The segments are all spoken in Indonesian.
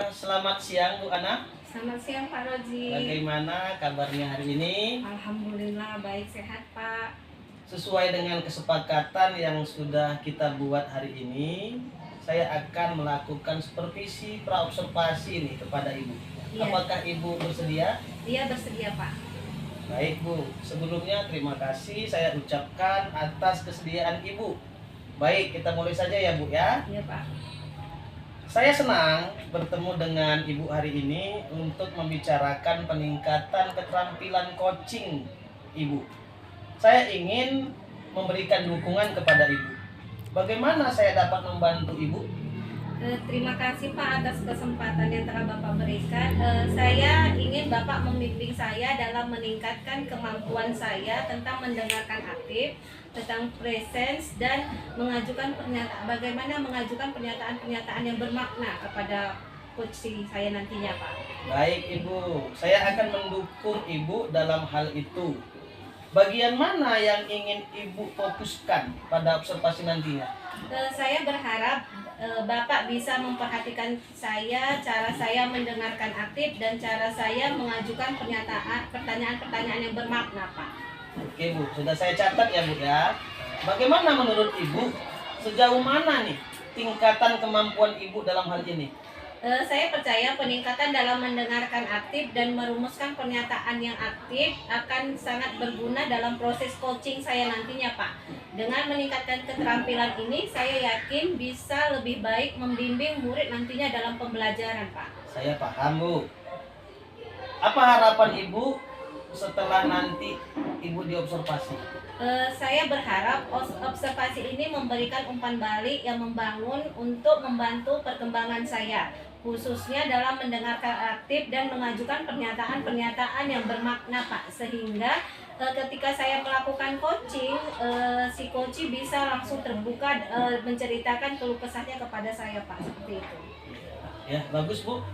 Selamat siang Bu Ana. Selamat siang Pak Roji. Bagaimana kabarnya hari ini? Alhamdulillah baik sehat Pak. Sesuai dengan kesepakatan yang sudah kita buat hari ini, saya akan melakukan supervisi praobservasi nih kepada Ibu. Iya. Apakah Ibu bersedia? Iya bersedia Pak. Baik Bu, sebelumnya terima kasih saya ucapkan atas kesediaan Ibu. Baik, kita mulai saja ya Bu ya. Iya Pak. Saya senang bertemu dengan Ibu hari ini untuk membicarakan peningkatan keterampilan coaching Ibu. Saya ingin memberikan dukungan kepada Ibu. Bagaimana saya dapat membantu Ibu? Terima kasih Pak atas kesempatan yang telah Bapak berikan. Saya ingin Bapak membimbing saya dalam meningkatkan kemampuan saya tentang mendengarkan aktif, tentang presence dan bagaimana mengajukan pernyataan-pernyataan yang bermakna kepada coaching saya nantinya Pak. Baik Ibu, saya akan mendukung Ibu dalam hal itu. Bagian mana yang ingin Ibu fokuskan pada observasi nantinya? Saya berharap Bapak bisa memperhatikan saya, cara saya mendengarkan aktif dan cara saya mengajukan pertanyaan-pertanyaan yang bermakna, Pak. Oke Bu, sudah saya catat ya Bu ya. Bagaimana menurut Ibu, sejauh mana nih tingkatan kemampuan Ibu dalam hal ini? Saya percaya peningkatan dalam mendengarkan aktif dan merumuskan pernyataan yang aktif akan sangat berguna dalam proses coaching saya nantinya Pak. Dengan meningkatkan keterampilan ini, saya yakin bisa lebih baik membimbing murid nantinya dalam pembelajaran Pak. Saya paham Bu. Apa harapan Ibu setelah nanti Ibu diobservasi? Saya berharap observasi ini memberikan umpan balik yang membangun untuk membantu perkembangan saya, khususnya dalam mendengarkan aktif dan mengajukan pernyataan-pernyataan yang bermakna Pak, sehingga ketika saya melakukan coaching, si coach bisa langsung terbuka menceritakan keluh kesahnya kepada saya Pak, seperti itu. Ya, bagus Bu.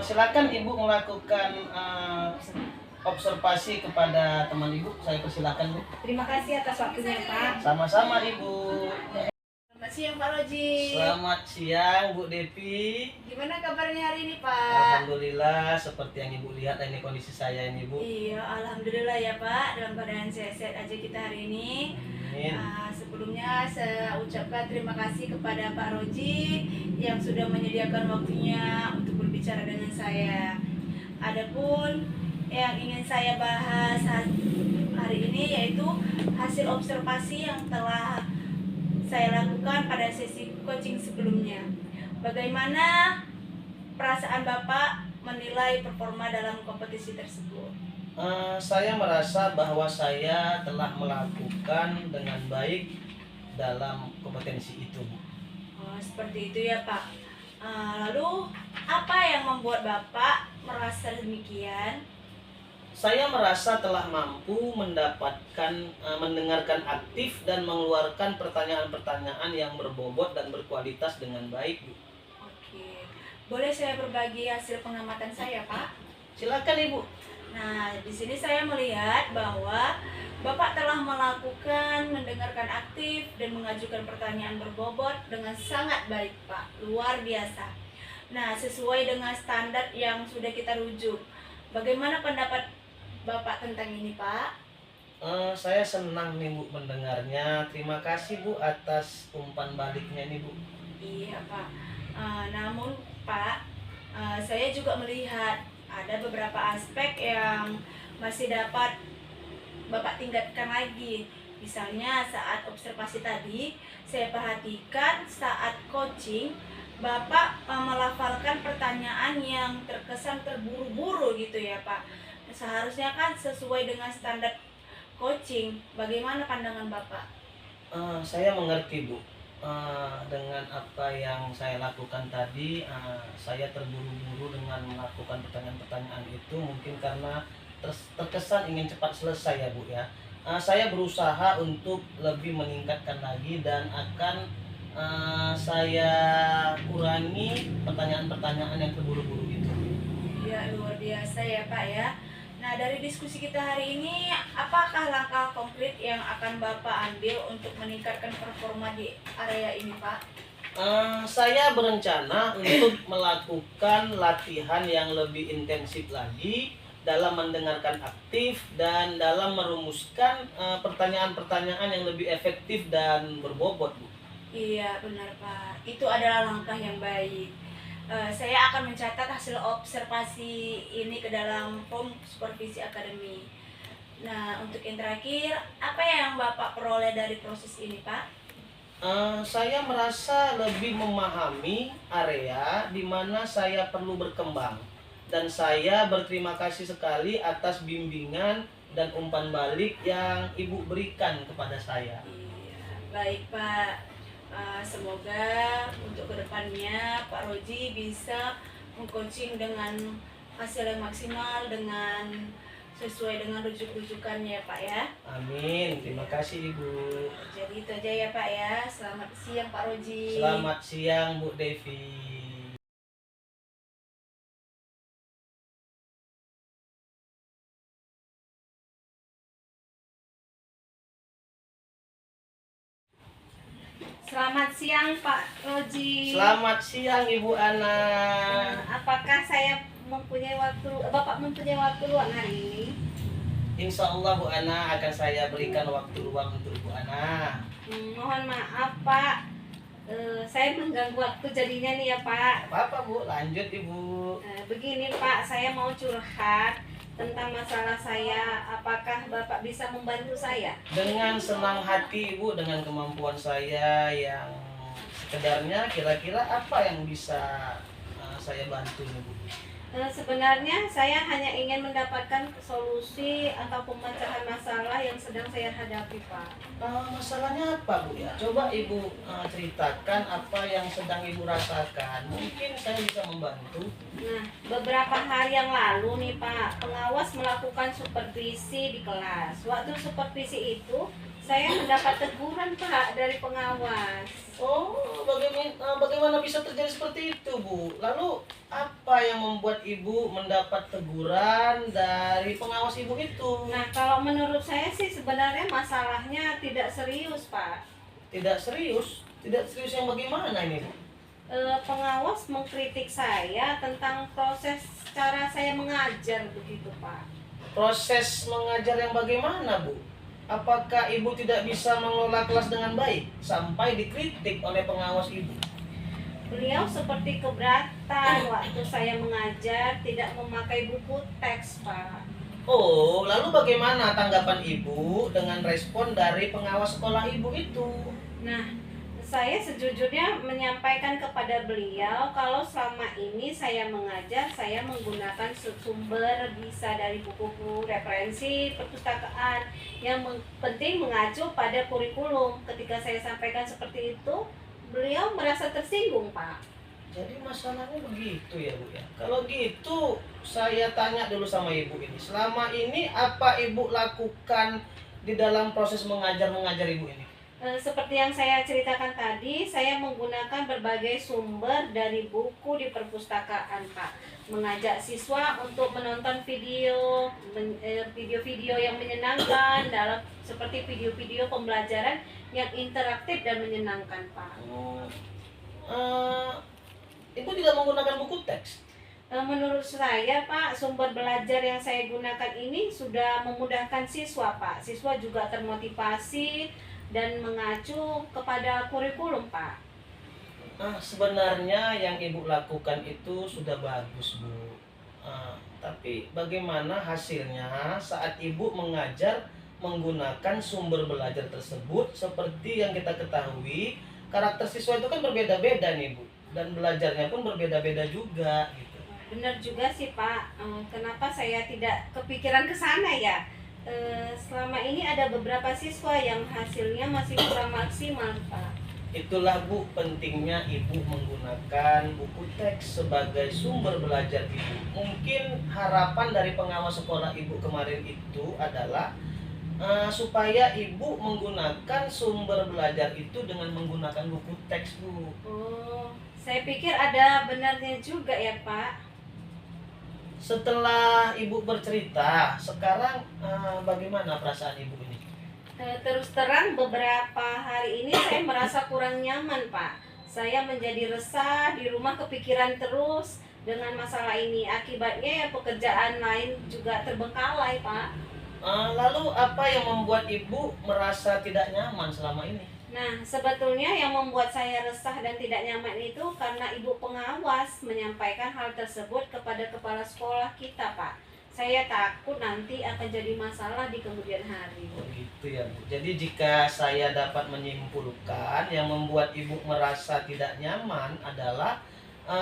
Silakan Ibu melakukan observasi kepada teman Ibu. Saya persilakan Bu. Terima kasih atas waktunya Pak. Sama-sama Ibu. Selamat siang Pak Roji. Selamat siang Bu Devi. Gimana kabarnya hari ini Pak? Alhamdulillah, seperti yang Ibu lihat ini kondisi saya ini Bu. Iya, alhamdulillah ya Pak, dalam keadaan sehat-sehat aja kita hari ini. Amin. Sebelumnya saya ucapkan terima kasih kepada Pak Roji yang sudah menyediakan waktunya untuk berbicara dengan saya. Adapun yang ingin saya bahas hari ini yaitu hasil observasi yang telah saya lakukan pada sesi coaching sebelumnya. Bagaimana perasaan Bapak menilai performa dalam kompetisi tersebut? Saya merasa bahwa saya telah melakukan dengan baik dalam kompetensi itu. Oh, seperti itu ya Pak. Lalu apa yang membuat Bapak merasa demikian? Saya merasa telah mampu mendapatkan mendengarkan aktif dan mengeluarkan pertanyaan-pertanyaan yang berbobot dan berkualitas dengan baik, Bu. Oke. Boleh saya berbagi hasil pengamatan saya, Pak? Silakan, Ibu. Nah, di sini saya melihat bahwa Bapak telah melakukan mendengarkan aktif dan mengajukan pertanyaan berbobot dengan sangat baik, Pak. Luar biasa. Nah, sesuai dengan standar yang sudah kita rujuk. Bagaimana pendapat Bapak tentang ini, Pak? Saya senang nih Bu mendengarnya. Terima kasih Bu atas umpan baliknya nih Bu. Iya Pak. Namun Pak, saya juga melihat ada beberapa aspek yang masih dapat Bapak tingkatkan lagi. Misalnya saat observasi tadi, saya perhatikan saat coaching Bapak melafalkan pertanyaan yang terkesan terburu-buru gitu ya Pak. Seharusnya kan sesuai dengan standar coaching. Bagaimana pandangan Bapak? Saya mengerti Bu. Dengan apa yang saya lakukan tadi, saya terburu-buru dengan melakukan pertanyaan-pertanyaan itu mungkin karena terkesan ingin cepat selesai ya Bu ya. Saya berusaha untuk lebih meningkatkan lagi dan akan saya kurangi pertanyaan-pertanyaan yang terburu-buru itu. Ya luar biasa ya Pak ya. Nah, dari diskusi kita hari ini, apakah langkah konkret yang akan Bapak ambil untuk meningkatkan performa di area ini, Pak? Saya berencana untuk melakukan latihan yang lebih intensif lagi dalam mendengarkan aktif dan dalam merumuskan pertanyaan-pertanyaan yang lebih efektif dan berbobot, Bu. Iya, benar Pak. Itu adalah langkah yang baik. Saya akan mencatat hasil observasi ini ke dalam form supervisi akademi. Nah, untuk yang terakhir, apa yang Bapak peroleh dari proses ini, Pak? Saya merasa lebih memahami area di mana saya perlu berkembang, dan saya berterima kasih sekali atas bimbingan dan umpan balik yang Ibu berikan kepada saya. Iya, baik Pak. Semoga untuk kedepannya Pak Roji bisa mengcoaching dengan hasil yang maksimal, dengan sesuai dengan rujukannya Pak ya. Amin. Terima kasih Ibu. Jadi itu aja ya Pak ya. Selamat siang Pak Roji. Selamat siang Bu Devi. Selamat siang Pak Roji. Selamat siang Ibu Ana. Apakah saya Bapak mempunyai waktu luang hari ini? Insya Allah Bu Ana akan saya berikan waktu luang untuk Ibu Ana. Mohon maaf Pak, saya mengganggu waktu jadinya nih ya Pak. Apa Bu? Lanjut Ibu. Begini Pak, saya mau curhat tentang masalah saya. Apakah Bapak bisa membantu saya? Dengan senang hati Ibu, dengan kemampuan saya yang sekedarnya, kira-kira apa yang bisa saya bantu nih, Bu? Sebenarnya saya hanya ingin mendapatkan solusi atau pemecahan masalah yang sedang saya hadapi Pak. Masalahnya apa Bu ya? Coba Ibu ceritakan apa yang sedang Ibu rasakan. Mungkin saya bisa membantu. Nah, beberapa hari yang lalu nih Pak, pengawas melakukan supervisi di kelas. Waktu supervisi itu, saya mendapat teguran Pak dari pengawas. Oh, bagaimana bisa terjadi seperti itu, Bu? Lalu apa yang membuat Ibu mendapat teguran dari pengawas Ibu itu? Nah, kalau menurut saya sih sebenarnya masalahnya tidak serius Pak. Tidak serius? Tidak serius yang bagaimana ini, Bu? Pengawas mengkritik saya tentang proses cara saya mengajar begitu Pak. Proses mengajar yang bagaimana, Bu? Apakah Ibu tidak bisa mengelola kelas dengan baik sampai dikritik oleh pengawas Ibu? Beliau seperti keberatan waktu saya mengajar tidak memakai buku teks Pak. Oh, lalu bagaimana tanggapan Ibu dengan respon dari pengawas sekolah Ibu itu? Nah, saya sejujurnya menyampaikan kepada beliau kalau selama ini saya mengajar, saya menggunakan sumber bisa dari buku-buku referensi perpustakaan yang penting mengacu pada kurikulum. Ketika saya sampaikan seperti itu, beliau merasa tersinggung, Pak. Jadi masalahnya begitu ya, Bu ya. Kalau gitu, saya tanya dulu sama Ibu ini. Selama ini apa Ibu lakukan di dalam proses mengajar Ibu ini? Seperti yang saya ceritakan tadi, saya menggunakan berbagai sumber dari buku di perpustakaan, Pak. Mengajak siswa untuk menonton video-video yang menyenangkan dalam seperti video-video pembelajaran yang interaktif dan menyenangkan, Pak. Ibu tidak menggunakan buku teks? Menurut saya, Pak, sumber belajar yang saya gunakan ini sudah memudahkan siswa, Pak. Siswa juga termotivasi dan mengacu kepada kurikulum, Pak. Sebenarnya yang Ibu lakukan itu sudah bagus, Bu. Tapi bagaimana hasilnya saat Ibu mengajar menggunakan sumber belajar tersebut? Seperti yang kita ketahui, karakter siswa itu kan berbeda-beda nih, Bu. Dan belajarnya pun berbeda-beda juga gitu. Benar juga sih, Pak. Kenapa saya tidak kepikiran ke sana ya? Selama ini ada beberapa siswa yang hasilnya masih kurang maksimal, Pak. Itulah Bu pentingnya Ibu menggunakan buku teks sebagai sumber belajar Ibu. Mungkin harapan dari pengawas sekolah Ibu kemarin itu adalah supaya Ibu menggunakan sumber belajar itu dengan menggunakan buku teks, Bu. Oh, saya pikir ada benarnya juga ya, Pak. Setelah Ibu bercerita, sekarang bagaimana perasaan Ibu ini? Terus terang beberapa hari ini saya merasa kurang nyaman, Pak. Saya menjadi resah, di rumah kepikiran terus dengan masalah ini. Akibatnya ya pekerjaan lain juga terbengkalai, Pak. Lalu apa yang membuat ibu merasa tidak nyaman selama ini? Nah, sebetulnya yang membuat saya resah dan tidak nyaman itu karena ibu pengawas menyampaikan hal tersebut kepada kepala sekolah kita, Pak. Saya takut nanti akan jadi masalah di kemudian hari. Oh gitu ya Bu. Jadi jika saya dapat menyimpulkan yang membuat ibu merasa tidak nyaman adalah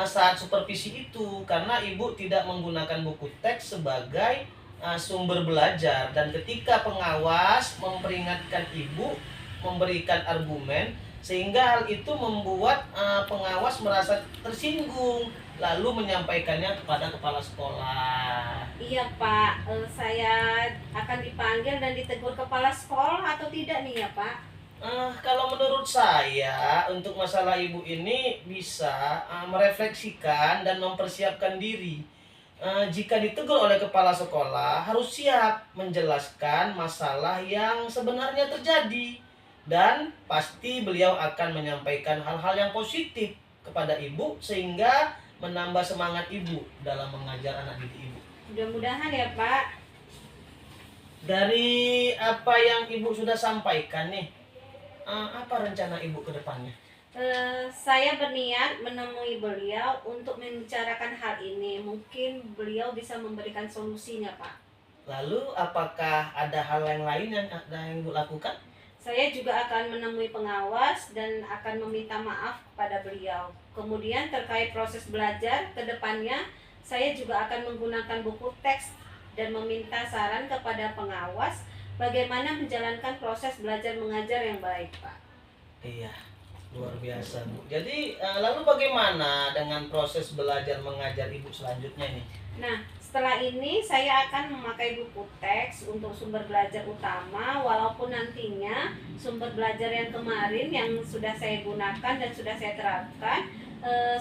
saat supervisi itu karena ibu tidak menggunakan buku teks sebagai sumber belajar, dan ketika pengawas memperingatkan ibu memberikan argumen sehingga hal itu membuat pengawas merasa tersinggung lalu menyampaikannya kepada kepala sekolah. Iya, Pak. Saya akan dipanggil dan ditegur kepala sekolah atau tidak nih ya, Pak? Kalau menurut saya untuk masalah ibu ini bisa merefleksikan dan mempersiapkan diri. Jika ditegur oleh kepala sekolah harus siap menjelaskan masalah yang sebenarnya terjadi, dan pasti beliau akan menyampaikan hal-hal yang positif kepada ibu sehingga menambah semangat ibu dalam mengajar anak didik ibu. Mudah-mudahan ya, Pak. Dari apa yang ibu sudah sampaikan nih, apa rencana ibu ke depannya? Saya berniat menemui beliau untuk membicarakan hal ini. Mungkin beliau bisa memberikan solusinya, Pak. Lalu apakah ada hal yang lain yang ibu lakukan? Saya juga akan menemui pengawas dan akan meminta maaf kepada beliau. Kemudian terkait proses belajar ke depannya, saya juga akan menggunakan buku teks dan meminta saran kepada pengawas bagaimana menjalankan proses belajar mengajar yang baik, Pak. Iya, luar biasa Bu. Jadi lalu bagaimana dengan proses belajar mengajar ibu selanjutnya nih? Nah, setelah ini saya akan memakai buku teks untuk sumber belajar utama, walaupun nantinya sumber belajar yang kemarin yang sudah saya gunakan dan sudah saya terapkan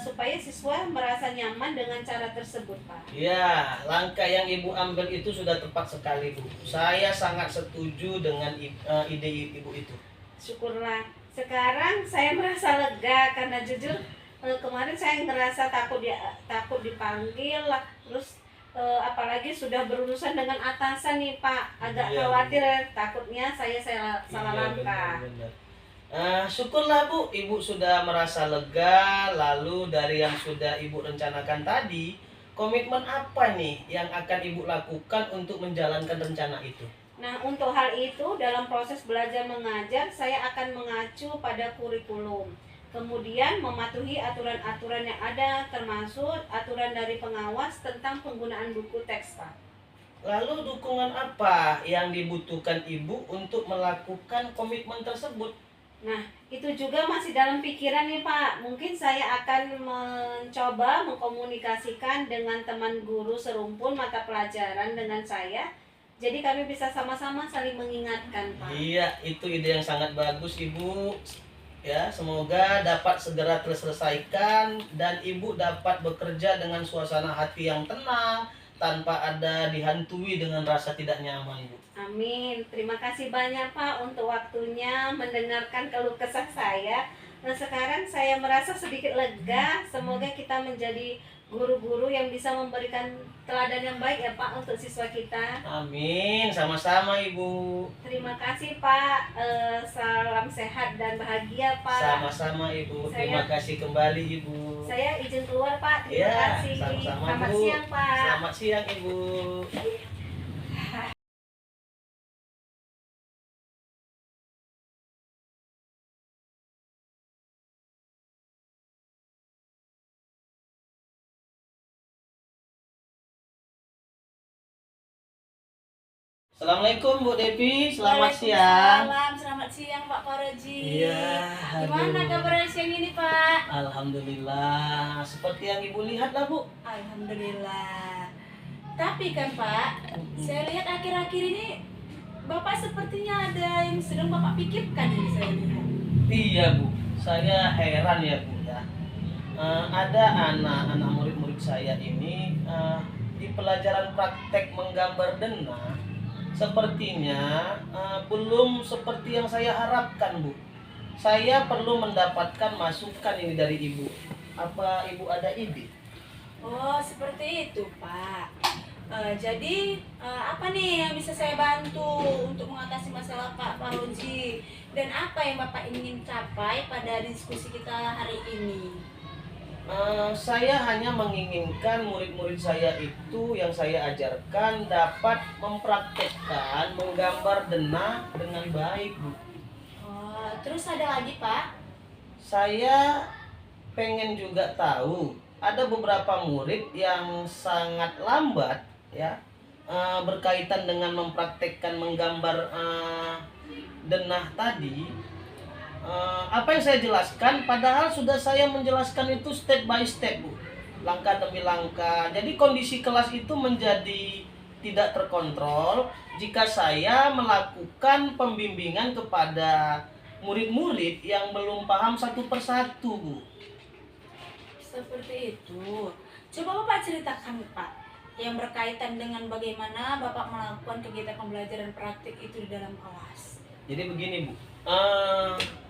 supaya siswa merasa nyaman dengan cara tersebut, Pak. Ya, langkah yang ibu ambil itu sudah tepat sekali Bu. Saya sangat setuju dengan ide ibu itu. Syukurlah. Sekarang saya merasa lega karena jujur kemarin saya ngerasa takut dipanggil lah, terus apalagi sudah berurusan dengan atasan nih Pak, agak Iya, khawatir, takutnya saya salah Iya, langkah. benar-benar. Syukurlah Bu, ibu sudah merasa lega. Lalu dari yang sudah ibu rencanakan tadi, komitmen apa nih yang akan ibu lakukan untuk menjalankan rencana itu? Nah, untuk hal itu dalam proses belajar mengajar saya akan mengacu pada kurikulum. Kemudian mematuhi aturan-aturan yang ada, termasuk aturan dari pengawas tentang penggunaan buku teks, Pak. Lalu dukungan apa yang dibutuhkan ibu untuk melakukan komitmen tersebut? Nah, itu juga masih dalam pikiran nih Pak. Mungkin saya akan mencoba mengkomunikasikan dengan teman guru serumpun mata pelajaran dengan saya. Jadi kami bisa sama-sama saling mengingatkan, Pak. Iya, itu ide yang sangat bagus ibu. Ya, semoga dapat segera terselesaikan dan ibu dapat bekerja dengan suasana hati yang tenang tanpa ada dihantui dengan rasa tidak nyaman, Bu. Amin. Terima kasih banyak Pak untuk waktunya mendengarkan keluh kesah saya. Nah, sekarang saya merasa sedikit lega. Semoga kita menjadi guru-guru yang bisa memberikan teladan yang baik ya Pak untuk siswa kita. Amin, sama-sama Ibu. Terima kasih Pak. Salam sehat dan bahagia Pak. Sama-sama Ibu. Terima kasih kembali Ibu. Saya izin keluar Pak. Terima Ya, kasih. sama-sama Selamat Bu. siang Pak. Selamat siang Ibu. Assalamualaikum Bu Devi, selamat siang. Selamat siang Pak Paroji. Iya, Gimana kabarnya siang ini Pak? Alhamdulillah, seperti yang Ibu lihat lah Bu. Alhamdulillah. Tapi kan Pak, saya lihat akhir-akhir ini Bapak sepertinya ada yang sedang Bapak pikirkan ini saya lihat. Iya Bu, saya heran ya Bu ya. Ada anak murid-murid saya ini di pelajaran praktek menggambar denah sepertinya belum seperti yang saya harapkan Bu. saya perlu mendapatkan masukan ini dari Ibu. Apa Ibu ada ide? Oh, seperti itu, Pak. Jadi apa nih yang bisa saya bantu untuk mengatasi masalah Pak Faroji? Dan apa yang Bapak ingin capai pada diskusi kita hari ini? Saya hanya menginginkan murid-murid saya itu yang saya ajarkan dapat mempraktekkan menggambar denah dengan baik, Bu. Oh, terus ada lagi, Pak? Saya pengen juga tahu ada beberapa murid yang sangat lambat ya, berkaitan dengan mempraktekkan menggambar denah tadi. Apa yang saya jelaskan padahal sudah saya menjelaskan itu step by step, Bu, langkah demi langkah. Jadi kondisi kelas itu menjadi tidak terkontrol jika saya melakukan pembimbingan kepada murid-murid yang belum paham satu persatu, Bu. Seperti itu. Coba Bapak ceritakan, Pak, yang berkaitan dengan bagaimana Bapak melakukan kegiatan pembelajaran praktik itu di dalam kelas. Jadi begini, Bu.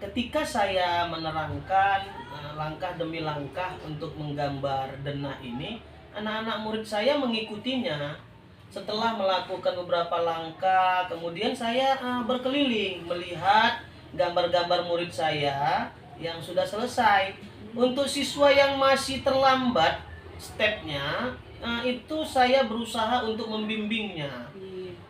Ketika saya menerangkan langkah demi langkah untuk menggambar denah ini, anak-anak murid saya mengikutinya. Setelah melakukan beberapa langkah, kemudian saya berkeliling melihat gambar-gambar murid saya yang sudah selesai. Untuk siswa yang masih terlambat stepnya, itu saya berusaha untuk membimbingnya.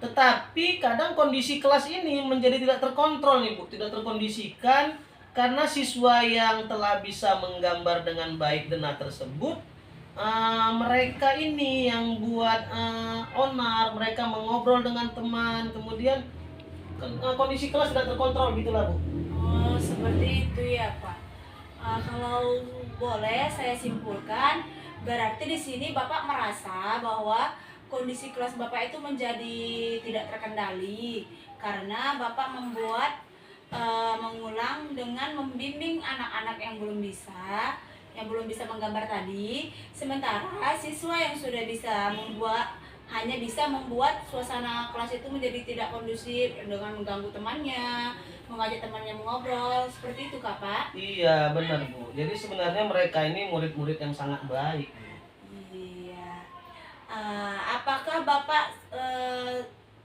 Tetapi kadang kondisi kelas ini menjadi tidak terkontrol nih, Bu, tidak terkondisikan karena siswa yang telah bisa menggambar dengan baik denah tersebut, mereka ini yang buat onar, mereka mengobrol dengan teman, kemudian kondisi kelas tidak terkontrol gitulah, Bu. Oh, seperti itu ya, Pak. Kalau boleh saya simpulkan, berarti di sini Bapak merasa bahwa kondisi kelas Bapak itu menjadi tidak terkendali karena Bapak mengulang dengan membimbing anak-anak yang belum bisa menggambar tadi, sementara siswa yang sudah bisa hanya bisa membuat suasana kelas itu menjadi tidak kondusif dengan mengganggu temannya, mengajak temannya mengobrol, seperti itu Kak, Pak? Iya, benar, Bu. Jadi sebenarnya mereka ini murid-murid yang sangat baik, Bu. Iya. Apakah Bapak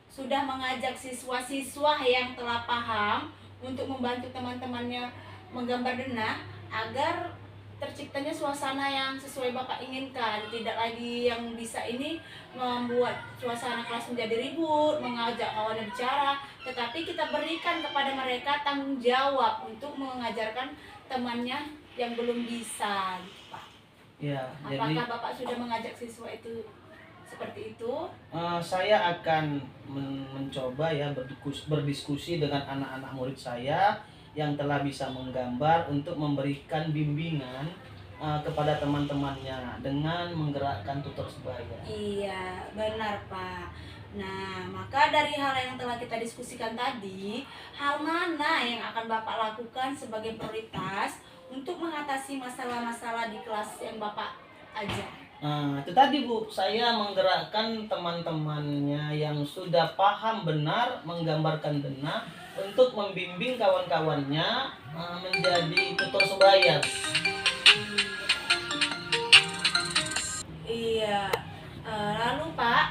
sudah mengajak siswa-siswa yang telah paham untuk membantu teman-temannya menggambar denah agar terciptanya suasana yang sesuai Bapak inginkan, tidak lagi yang bisa ini membuat suasana kelas menjadi ribut, mengajak kawannya bicara, tetapi kita berikan kepada mereka tanggung jawab untuk mengajarkan temannya yang belum bisa, gitu, Pak. Ya, Apakah jadi Bapak sudah mengajak siswa itu seperti itu? saya akan mencoba ya berdiskusi dengan anak-anak murid saya yang telah bisa menggambar untuk memberikan bimbingan kepada teman-temannya dengan menggerakkan tutor sebaya. Iya, benar Pak. Nah, maka dari hal yang telah kita diskusikan tadi, hal mana yang akan Bapak lakukan sebagai prioritas untuk mengatasi masalah-masalah di kelas yang Bapak ajar? Itu tadi, Bu, saya menggerakkan teman-temannya yang sudah paham benar menggambarkan denah untuk membimbing kawan-kawannya menjadi tutor sebaya. Iya. Lalu Pak,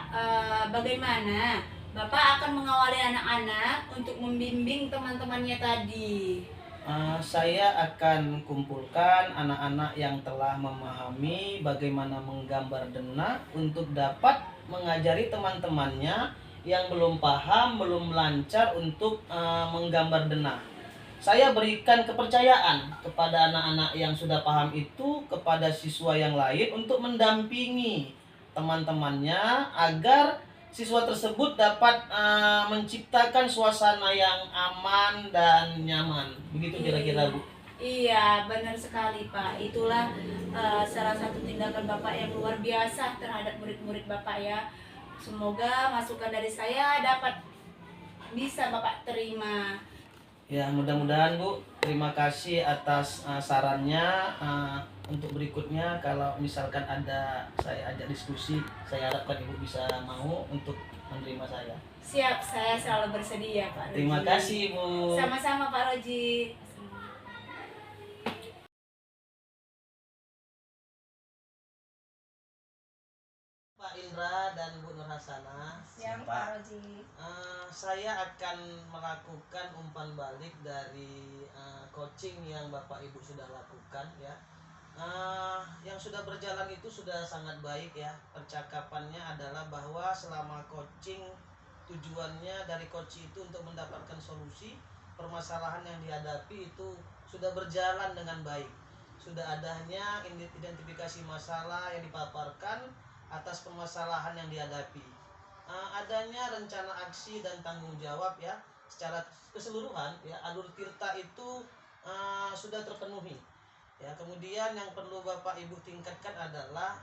bagaimana Bapak akan mengawali anak-anak untuk membimbing teman-temannya tadi? Saya akan kumpulkan anak-anak yang telah memahami bagaimana menggambar denah untuk dapat mengajari teman-temannya yang belum paham, belum lancar untuk menggambar denah. Saya berikan kepercayaan kepada anak-anak yang sudah paham itu kepada siswa yang lain untuk mendampingi teman-temannya agar siswa tersebut dapat menciptakan suasana yang aman dan nyaman. Begitu kira-kira, Bu. Iya, benar sekali Pak. Itulah salah satu tindakan Bapak yang luar biasa terhadap murid-murid Bapak ya. Semoga masukan dari saya dapat bisa Bapak terima. Ya, mudah-mudahan, Bu. Terima kasih atas sarannya. Untuk berikutnya, kalau misalkan ada saya ajak diskusi, saya harapkan Ibu bisa mau untuk menerima saya. Siap, saya selalu bersedia Pak Roji. Terima kasih, Bu. Sama-sama Pak Roji. Pak Indra dan Bu Nur Hasana. Yang Pak Roji. Saya akan melakukan umpan balik dari coaching yang Bapak Ibu sudah lakukan ya. Yang sudah berjalan itu sudah sangat baik ya. Percakapannya adalah bahwa selama coaching tujuannya dari coach itu untuk mendapatkan solusi permasalahan yang dihadapi itu sudah berjalan dengan baik. Sudah adanya identifikasi masalah yang dipaparkan atas permasalahan yang dihadapi. Adanya rencana aksi dan tanggung jawab ya secara keseluruhan ya, alur tirta itu sudah terpenuhi. Ya, kemudian yang perlu Bapak Ibu tingkatkan adalah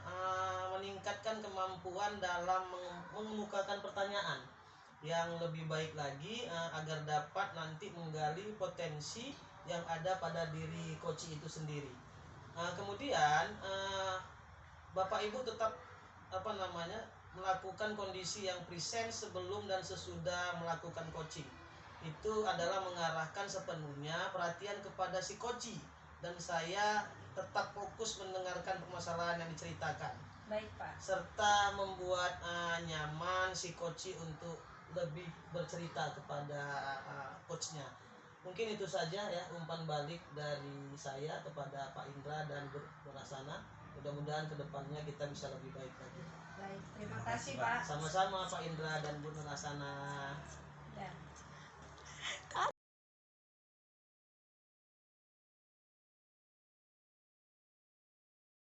meningkatkan kemampuan dalam mengemukakan pertanyaan yang lebih baik lagi agar dapat nanti menggali potensi yang ada pada diri coach itu sendiri. Kemudian Bapak Ibu tetap melakukan kondisi yang present sebelum dan sesudah melakukan coaching. Itu adalah mengarahkan sepenuhnya perhatian kepada si coach, dan saya tetap fokus mendengarkan permasalahan yang diceritakan. Baik Pak. Serta membuat nyaman si coach untuk lebih bercerita kepada coachnya. Mungkin itu saja ya umpan balik dari saya kepada Pak Indra dan Bu Rasana. Mudah-mudahan kedepannya kita bisa lebih baik lagi. Baik, terima kasih Pak. Sama-sama Pak Indra dan Bu Rasana.